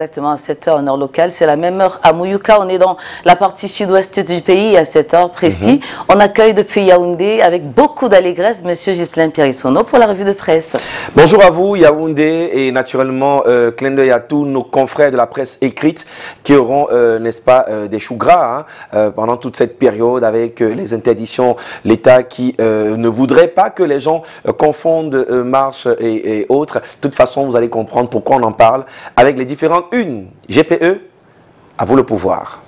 Exactement à 7 h en heure locale, c'est la même heure à Mouyouka. On est dans la partie sud-ouest du pays à 7 h précis. On accueille depuis Yaoundé avec beaucoup d'allégresse Monsieur Ghislain Pierissonneau pour la revue de presse. Bonjour à vous Yaoundé et naturellement clin d'œil à tous nos confrères de la presse écrite qui auront, n'est-ce pas, des choux gras pendant toute cette période avec les interdictions, l'État qui ne voudrait pas que les gens confondent marche et autres. De toute façon, vous allez comprendre pourquoi on en parle avec les différentes une. GPE, à vous le pouvoir.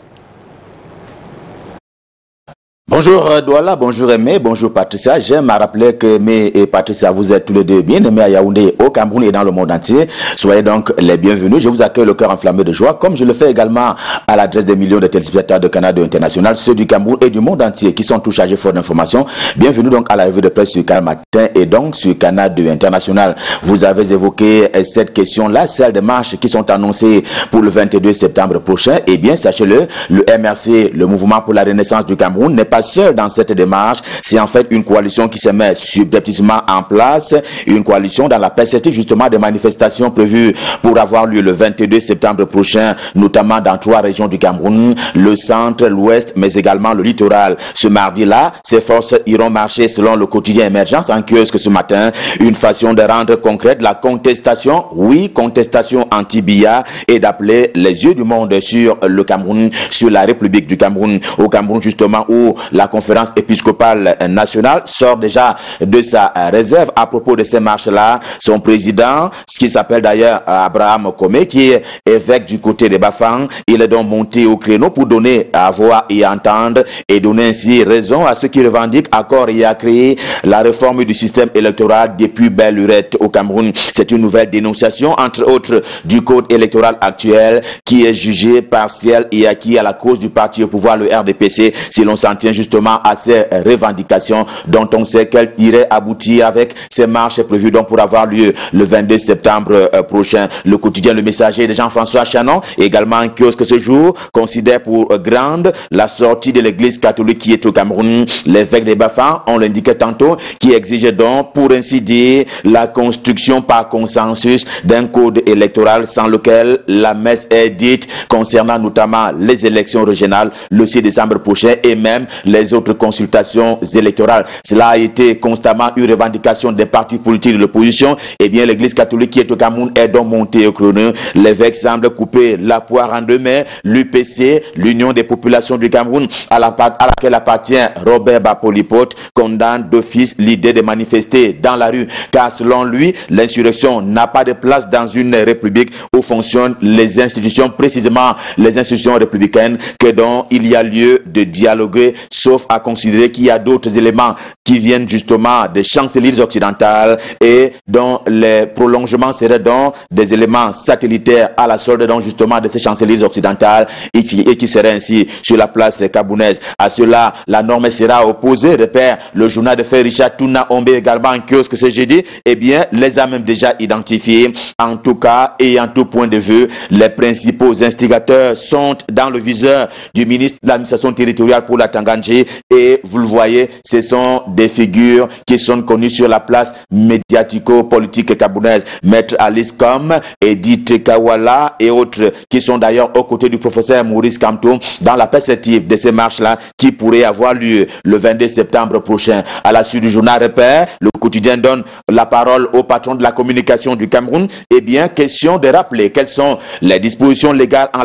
Bonjour Douala, bonjour Aimé, bonjour Patricia. J'aime à rappeler que Aimé et Patricia, vous êtes tous les deux bien aimés à Yaoundé, au Cameroun et dans le monde entier. Soyez donc les bienvenus. Je vous accueille le cœur enflammé de joie, comme je le fais également à l'adresse des millions de téléspectateurs de Canada International, ceux du Cameroun et du monde entier qui sont tous chargés fort d'informations. Bienvenue donc à la revue de presse sur Canal Matin et donc sur Canada International. Vous avez évoqué cette question-là, celle des marches qui sont annoncées pour le 22 septembre prochain. Eh bien, sachez-le, le MRC, le Mouvement pour la Renaissance du Cameroun, n'est pas seul dans cette démarche. C'est en fait une coalition qui se met subrepticement en place, une coalition dans la perspective justement des manifestations prévues pour avoir lieu le 22 septembre prochain, notamment dans 3 régions du Cameroun, le centre, l'ouest, mais également le littoral. Ce mardi-là, ces forces iront marcher selon le quotidien Émergence en kiosque ce matin, une façon de rendre concrète la contestation, oui, contestation anti-BIA, et d'appeler les yeux du monde sur le Cameroun, sur la République du Cameroun, au Cameroun justement où la conférence épiscopale nationale sort déjà de sa réserve à propos de ces marches-là. Son président, ce qui s'appelle d'ailleurs Abraham Komé, qui est évêque du côté des Bafang, il est donc monté au créneau pour donner à voir et entendre et donner ainsi raison à ceux qui revendiquent à corps et à créer la réforme du système électoral depuis belle lurette au Cameroun. C'est une nouvelle dénonciation, entre autres, du code électoral actuel qui est jugé partiel et acquis à la cause du parti au pouvoir, le RDPC, si l'on s'en tient justement à ces revendications dont on sait qu'elles iraient aboutir avec ces marches prévues donc pour avoir lieu le 22 septembre prochain. Le quotidien Le Messager de Jean-François Chanon, également en kiosque ce jour, considère pour grande la sortie de l'église catholique qui est au Cameroun. L'évêque des Bafang, on l'indiquait tantôt, qui exige donc pour ainsi dire la construction par consensus d'un code électoral sans lequel la messe est dite concernant notamment les élections régionales le 6 décembre prochain et même les autres consultations électorales. Cela a été constamment une revendication des partis politiques de l'opposition. Eh bien, l'église catholique qui est au Cameroun est donc montée au créneau. L'évêque semble couper la poire en deux mains. L'UPC, l'Union des populations du Cameroun, à laquelle appartient Robert Bapolipote, condamne d'office l'idée de manifester dans la rue. Car selon lui, l'insurrection n'a pas de place dans une république où fonctionnent les institutions, précisément les institutions républicaines, que dont il y a lieu de dialoguer, sauf à considérer qu'il y a d'autres éléments qui viennent justement des chancelleries occidentales et dont les prolongements seraient donc des éléments satellitaires à la solde donc justement de ces chancelleries occidentales et qui seraient ainsi sur la place kabounaise. À cela, la norme sera opposée. Repère le journal de fait Richard Touna Ombe également en kiosque ce jeudi. Eh bien, les a même déjà identifiés. En tout cas et en tout point de vue, les principaux instigateurs sont dans le viseur du ministre de l'administration territoriale pour la Tangandjé et vous le voyez, ce sont des figures qui sont connues sur la place médiatico-politique kabounaise. Maître Alice Com, Edith Kawala et autres qui sont d'ailleurs aux côtés du professeur Maurice Kamto dans la perspective de ces marches-là qui pourraient avoir lieu le 22 septembre prochain. À la suite du journal Repère, le quotidien donne la parole au patron de la communication du Cameroun. Eh bien, question de rappeler quelles sont les dispositions légales en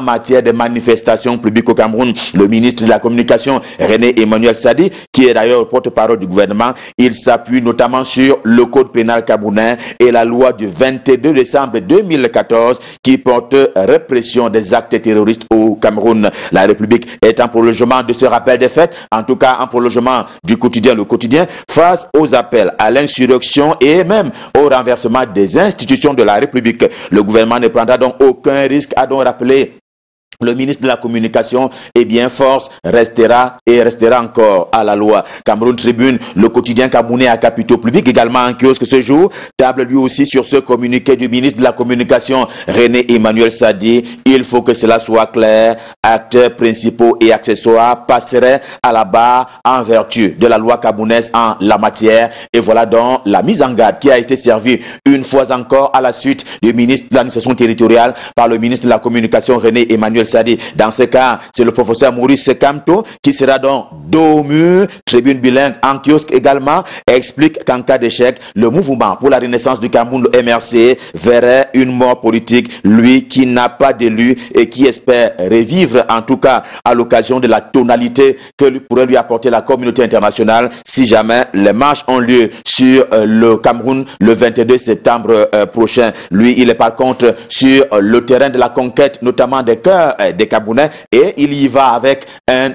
matière de manifestations publiques au Cameroun. Le ministre de la communication, René Emmanuel Sadi, qui est d'ailleurs porte-parole du gouvernement, il s'appuie notamment sur le code pénal camerounais et la loi du 22 décembre 2014 qui porte répression des actes terroristes au Cameroun. La République est en prolongement de ce rappel des faits, en tout cas en prolongement du quotidien Le Quotidien, face aux appels à l'insurrection et même au renversement des institutions de la République. Le gouvernement ne prendra donc aucun risque à donc rappeler Le ministre de la Communication, eh bien, force restera et restera encore à la loi. Cameroun Tribune, le quotidien camerounais à capitaux publics, également en kiosque ce jour, table lui aussi sur ce communiqué du ministre de la Communication, René Emmanuel Sadi. Il faut que cela soit clair. Acteurs principaux et accessoires passeraient à la barre en vertu de la loi camerounaise en la matière. Et voilà donc la mise en garde qui a été servie une fois encore à la suite du ministre de l'administration territoriale par le ministre de la Communication, René Emmanuel Sadi. Dans ce cas, c'est le professeur Maurice Kamto qui sera donc dos au mur. Tribune bilingue en kiosque également explique qu'en cas d'échec, le mouvement pour la renaissance du Cameroun, le MRC, verrait une mort politique. Lui qui n'a pas d'élu et qui espère revivre, en tout cas à l'occasion de la tonalité que pourrait lui apporter la communauté internationale si jamais les marches ont lieu sur le Cameroun le 22 septembre prochain. Lui, il est par contre sur le terrain de la conquête, notamment des cœurs des Camerounais, et il y va avec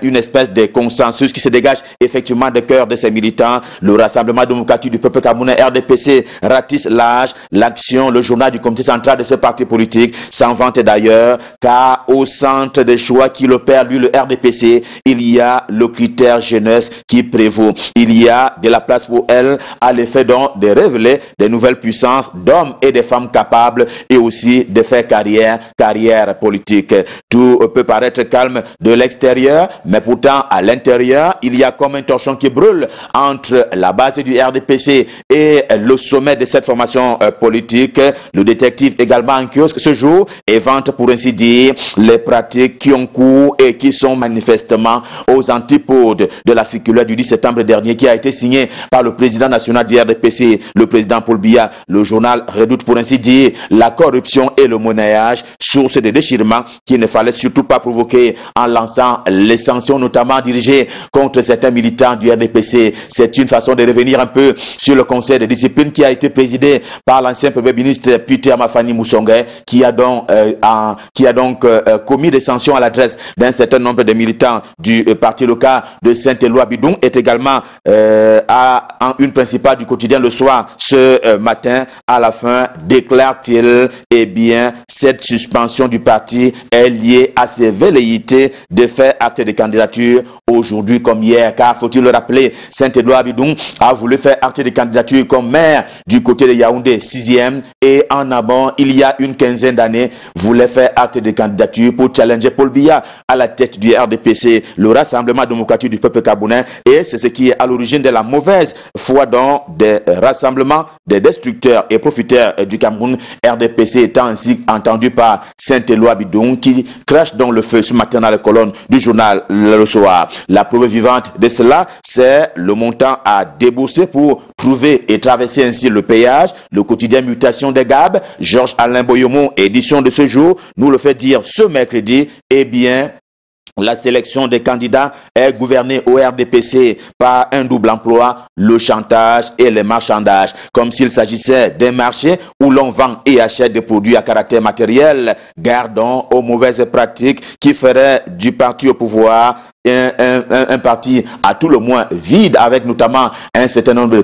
une espèce de consensus qui se dégage effectivement des cœurs de ses militants. Le Rassemblement démocratique du peuple camerounais, RDPC, ratisse l'âge, l'action, le journal du comité central de ce parti politique s'en vante d'ailleurs, car au centre des choix qu'il opère, lui, le RDPC, il y a le critère jeunesse qui prévaut. Il y a de la place pour elle à l'effet donc de révéler des nouvelles puissances d'hommes et de femmes capables et aussi de faire carrière politique. Tout peut paraître calme de l'extérieur, mais pourtant à l'intérieur, il y a comme un torchon qui brûle entre la base du RDPC et le sommet de cette formation politique. Le détective également en kiosque ce jour évente pour ainsi dire les pratiques qui ont cours et qui sont manifestement aux antipodes de la circulaire du 10 septembre dernier qui a été signée par le président national du RDPC, le président Paul Biya. Le journal redoute pour ainsi dire la corruption et le monnayage, source de déchirement qu'il ne fallait surtout pas provoquer en lançant les sanctions notamment dirigées contre certains militants du RDPC. C'est une façon de revenir un peu sur le conseil de discipline qui a été présidé par l'ancien premier ministre Peter Mafani Moussongue qui a donc commis des sanctions à l'adresse d'un certain nombre de militants du parti local de Saint-Éloi Bidon. Est également en une principale du quotidien Le Soir ce matin. À la fin, déclare-t-il, eh bien, cette suspension du parti est liée à ses velléités de faire acte de candidature aujourd'hui comme hier, car faut-il le rappeler, Saint-Éloi Bidon a voulu faire acte de candidature comme maire du côté de Yaoundé 6e et en amont, il y a une quinzaine d'années, voulait faire acte de candidature pour challenger Paul Biya à la tête du RDPC, le Rassemblement démocratique du peuple camerounais, et c'est ce qui est à l'origine de la mauvaise foi dans des rassemblements des destructeurs et profiteurs du Cameroun, RDPC étant ainsi entendu par Saint-Éloi Bidon qui crache dans le feu ce matin dans les colonnes du journal Le Soir. La preuve vivante de cela, c'est le montant à débourser pour trouver et traverser ainsi le péage. Le quotidien Mutation des Gab, Georges Alain Boyomo, édition de ce jour, nous le fait dire ce mercredi, eh bien, la sélection des candidats est gouvernée au RDPC par un double emploi, le chantage et les marchandages, comme s'il s'agissait d'un marché où l'on vend et achète des produits à caractère matériel. Gardons aux mauvaises pratiques qui feraient du parti au pouvoir un parti à tout le moins vide, avec notamment un certain nombre de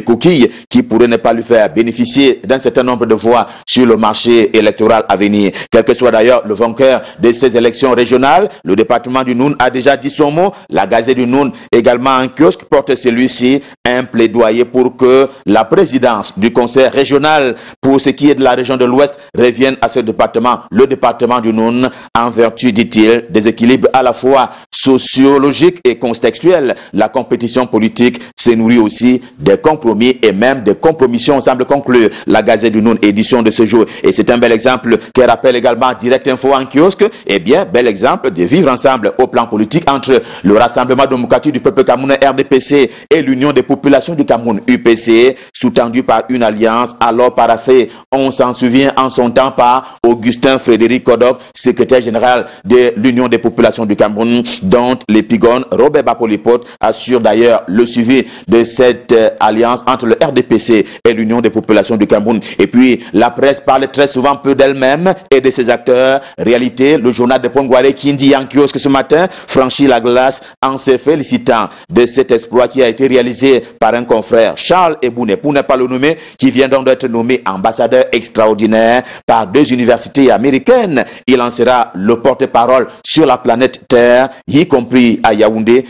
coquilles qui pourraient ne pas lui faire bénéficier d'un certain nombre de voix sur le marché électoral à venir. Quel que soit d'ailleurs le vainqueur de ces élections régionales, le département du Noun a déjà dit son mot. La Gazette du Noun, également en kiosque, porte celui-ci un plaidoyer pour que la présidence du conseil régional pour ce qui est de la région de l'Ouest revienne à ce département, le département du Noun, en vertu, dit-il, des équilibres à la fois sociologique et contextuel. La compétition politique se nourrit aussi des compromis et même des compromissions, semble conclure la Gazette du Noun, édition de ce jour. Et c'est un bel exemple que rappelle également Direct Info en kiosque. Eh bien, bel exemple de vivre ensemble au plan politique entre le Rassemblement démocratique du peuple camerounais RDPC et l'Union des populations du Cameroun UPC, sous-tendu par une alliance alors paraphée, on s'en souvient en son temps par Augustin Frédéric Kodok, secrétaire général de l'Union des populations du Cameroun, dont l'épigone Robert Bapolipote assure d'ailleurs le suivi de cette alliance entre le RDPC et l'Union des populations du Cameroun. Et puis, la presse parle très souvent peu d'elle-même et de ses acteurs. Réalité, le journal de Pongware qui dit en kiosque ce matin franchit la glace en se félicitant de cet exploit qui a été réalisé par un confrère, Charles Ebouné, pour ne pas le nommer, qui vient donc d'être nommé ambassadeur extraordinaire par 2 universités américaines. Il en sera le porte-parole sur la planète Terre, y compris à Yaoundé,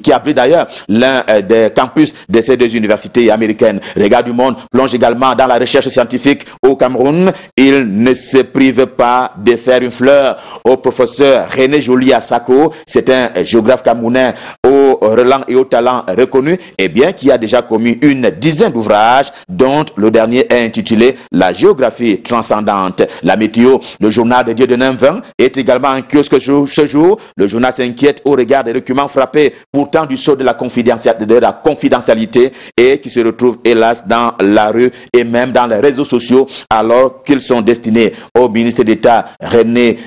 qui abrite d'ailleurs l'un des campus de ces 2 universités américaines. Regard du Monde plonge également dans la recherche scientifique au Cameroun. Il ne se prive pas de faire une fleur au professeur René Joly-Assako. C'est un géographe camerounais au relan et au talent reconnu, et bien qui a déjà commis une dizaine d'ouvrages, dont le dernier est intitulé La géographie transcendante. La météo, le journal de Dieu de Nain-20 est également en kiosque ce jour. Le journal s'inquiète au regard des documents frappés pourtant du sceau de la confidentialité et qui se retrouvent hélas dans la rue et même dans les réseaux sociaux alors qu'ils sont destinés au ministre d'État René,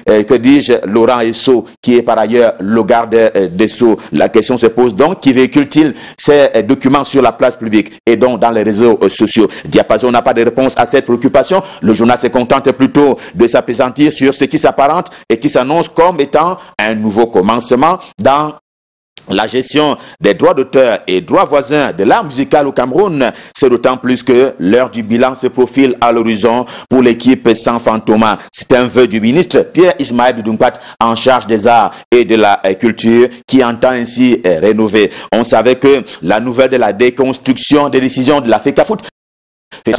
Laurent Esso, qui est par ailleurs le garde des Sceaux. La question se pose donc, qui véhicule-t-il ces documents sur la place publique et donc dans les réseaux sociaux? Diapason n'a pas de réponse à cette préoccupation. Le journal se contente plutôt de s'appesantir sur ce qui s'apparente et qui s'annonce comme étant un nouveau commencement dans la gestion des droits d'auteur et droits voisins de l'art musical au Cameroun. C'est d'autant plus que l'heure du bilan se profile à l'horizon pour l'équipe sans fantôme. C'est un vœu du ministre Pierre Ismaël Dumpat en charge des arts et de la culture qui entend ainsi rénover. On savait que la nouvelle de la déconstruction des décisions de la FECAFOOT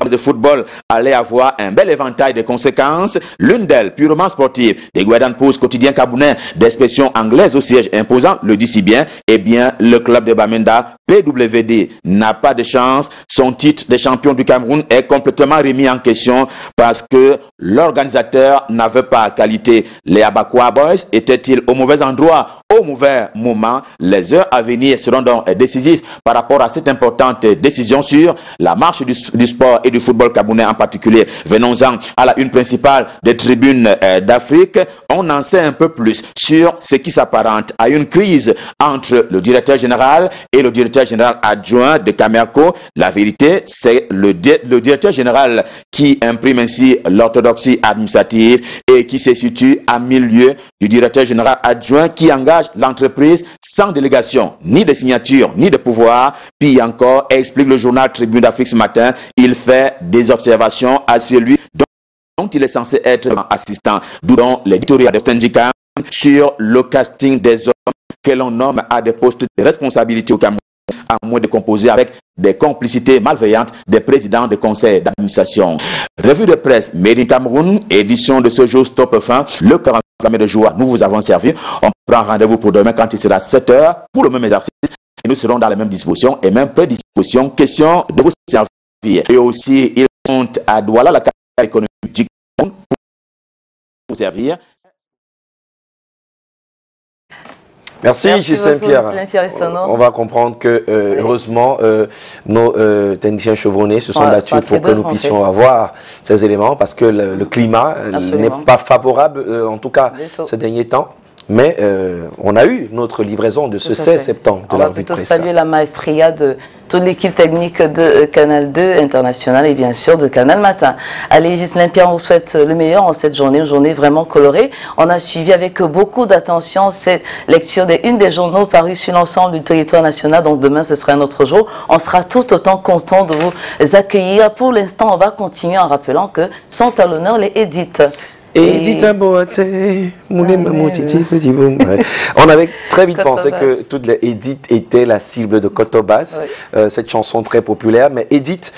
de football allait avoir un bel éventail de conséquences, l'une d'elles purement sportive. Des Guadan Post quotidien camerounais d'expression anglaise au siège imposant le dit si bien, eh bien le club de Bamenda PWD n'a pas de chance. Son titre de champion du Cameroun est complètement remis en question parce que l'organisateur n'avait pas qualité. Les Abakwa Boys étaient-ils au mauvais endroit au mauvais moment? Les heures à venir seront donc décisives par rapport à cette importante décision sur la marche du sport et du football camerounais en particulier. Venons-en à la une principale des tribunes d'Afrique. On en sait un peu plus sur ce qui s'apparente à une crise entre le directeur général et le directeur général adjoint de Camerco. La vérité, c'est le directeur général qui imprime ainsi l'orthodoxie administrative et qui se situe à milieu du directeur général adjoint qui engage l'entreprise sans délégation, ni de signature, ni de pouvoir. Puis encore, explique le journal Tribune d'Afrique ce matin, il fait des observations à celui dont il est censé être assistant. D'où donc l'éditorial de Tendjika sur le casting des hommes que l'on nomme à des postes de responsabilité au Cameroun, à moins de composer avec des complicités malveillantes des présidents de conseils d'administration. Revue de presse Made in Cameroun, édition de ce jour Stop Fin, le cœur enflammé de joie, nous vous avons servi. On prend rendez-vous pour demain quand il sera 7 h pour le même exercice. Et nous serons dans les mêmes dispositions et même prédispositions. Question de vous servir. Et aussi, ils sont à Douala, la capitale économique du Cameroun, pour vous servir. Merci Gislain Pierre. On va comprendre que, heureusement, nos techniciens chevronnés se sont battus pour que nous puissions avoir ces éléments parce que le climat n'est pas favorable, en tout cas ces derniers temps. Mais on a eu notre livraison de ce 16 septembre de la revue de presse. On va plutôt saluer la maestria de toute l'équipe technique de Canal 2 International et bien sûr de Canal Matin. Allez, Gislain Pierre, on vous souhaite le meilleur en cette journée, une journée vraiment colorée. On a suivi avec beaucoup d'attention cette lecture des unes des journaux parus sur l'ensemble du territoire national. Donc demain, ce sera un autre jour. On sera tout autant content de vous accueillir. Pour l'instant, on va continuer en rappelant que sont à l'honneur les Edith. Edith Aboate, on avait très vite pensé que toutes les Edith étaient la cible de Kotobas, cette chanson très populaire, mais Edith,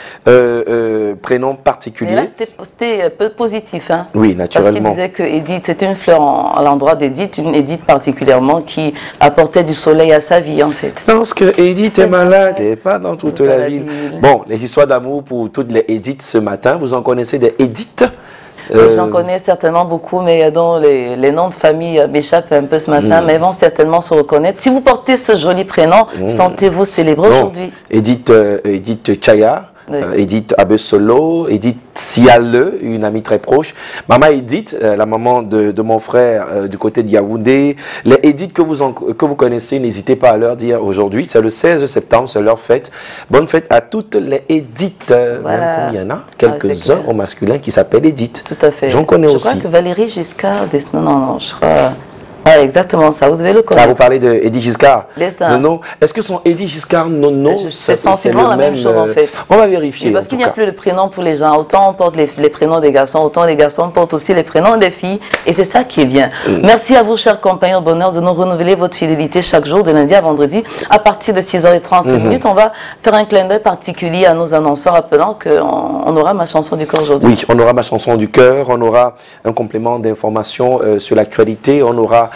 prénom particulier. Mais là, c'était un peu positif, hein? Oui, naturellement. Parce qu'il disait que Edith, c'était une fleur à l'endroit d'Edith, une Edith particulièrement qui apportait du soleil à sa vie, en fait. Parce que Edith est malade et pas dans toute la ville. Bon, les histoires d'amour pour toutes les Edith ce matin, vous en connaissez des Edith? J'en connais certainement beaucoup, mais dont les noms de famille m'échappent un peu ce matin, mais vont certainement se reconnaître. Si vous portez ce joli prénom, sentez-vous célébrer aujourd'hui? Edith Chaya, Oui. Edith Abesolo, Edith Siale, une amie très proche. Maman Edith, la maman de mon frère du côté de Yaoundé. Les Edith que vous connaissez, n'hésitez pas à leur dire aujourd'hui. C'est le 16 septembre, c'est leur fête. Bonne fête à toutes les Edith. Voilà. Même comme il y en a quelques-uns au masculin qui s'appellent Edith. Tout à fait. J'en connais aussi. Je crois que Valérie Giscard... Non, je crois... Ah, exactement ça, vous devez le connaître. Ah, vous parlez de Edith Giscard Nono. Est-ce que son Edith Giscard Nono, c'est sensiblement la même chose en fait. On va vérifier. Parce qu'il n'y a plus de prénoms pour les gens. Autant on porte les prénoms des garçons, autant les garçons portent aussi les prénoms des filles. Et c'est ça qui est bien. Merci à vous, chers compagnons, bonheur de nous renouveler votre fidélité chaque jour, de lundi à vendredi, à partir de 6h30. On va faire un clin d'œil particulier à nos annonceurs, appelant qu'on aura ma chanson du cœur aujourd'hui. Oui, on aura ma chanson du cœur, on aura un complément d'information sur l'actualité, on aura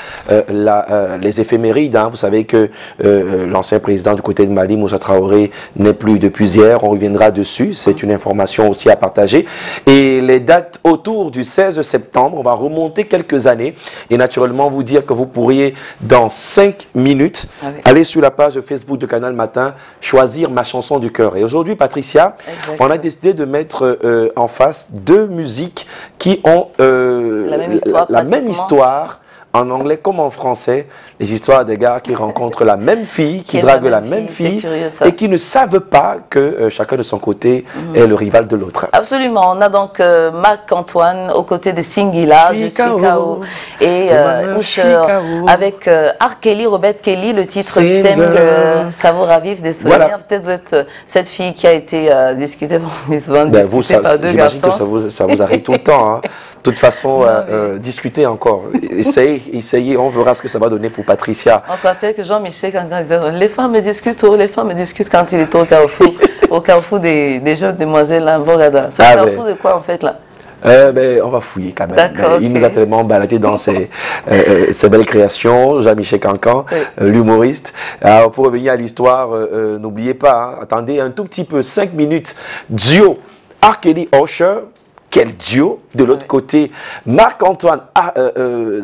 les éphémérides. Vous savez que l'ancien président du côté de Mali, Moussa Traoré, n'est plus depuis hier. On reviendra dessus. C'est une information aussi à partager. Et les dates autour du 16 septembre, on va remonter quelques années et naturellement vous dire que vous pourriez, dans 5 minutes, aller sur la page Facebook de Canal Matin, choisir ma chanson du cœur. Et aujourd'hui, Patricia, on a décidé de mettre en face deux musiques qui ont la même histoire. En anglais comme en français, les histoires des gars qui rencontrent la même fille, qui draguent la même fille et qui ne savent pas que chacun de son côté est le rival de l'autre. Absolument. On a donc Marc-Antoine aux côtés de Singila, Chikao et Usher avec R. Kelly, Robert Kelly, le titre Same, ça vous ravive des souvenirs. Voilà. Peut-être vous êtes cette fille qui a été discutée par Miss Van, j'imagine que ça vous arrive tout le temps. Hein. De toute façon, discuter encore. Essayez, on verra ce que ça va donner pour Patricia. On se rappelle que Jean-Michel, quand il disait, les femmes discutent quand il est au Carrefour, au Carrefour des jeunes demoiselles, là, c'est un Carrefour de quoi en fait là? On va fouiller quand même. Il nous a tellement baladé dans ses belles créations, Jean-Michel Cancan, l'humoriste. Alors pour revenir à l'histoire, n'oubliez pas, attendez un tout petit peu, 5 minutes, duo R. Kelly Usher. Quel duo. De l'autre côté, Marc-Antoine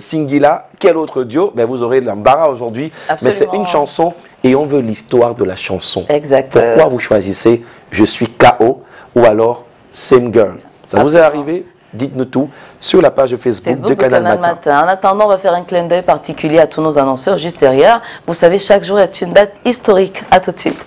Singila, quel autre duo? Vous aurez l'embarras aujourd'hui, mais c'est une chanson et on veut l'histoire de la chanson. Exact. Pourquoi vous choisissez Je suis KO ou alors Same Girl? Ça vous est arrivé? Dites-nous tout sur la page Facebook de Canal Matin. En attendant, on va faire un clin d'œil particulier à tous nos annonceurs juste derrière. Vous savez, chaque jour est une date historique. À tout de suite.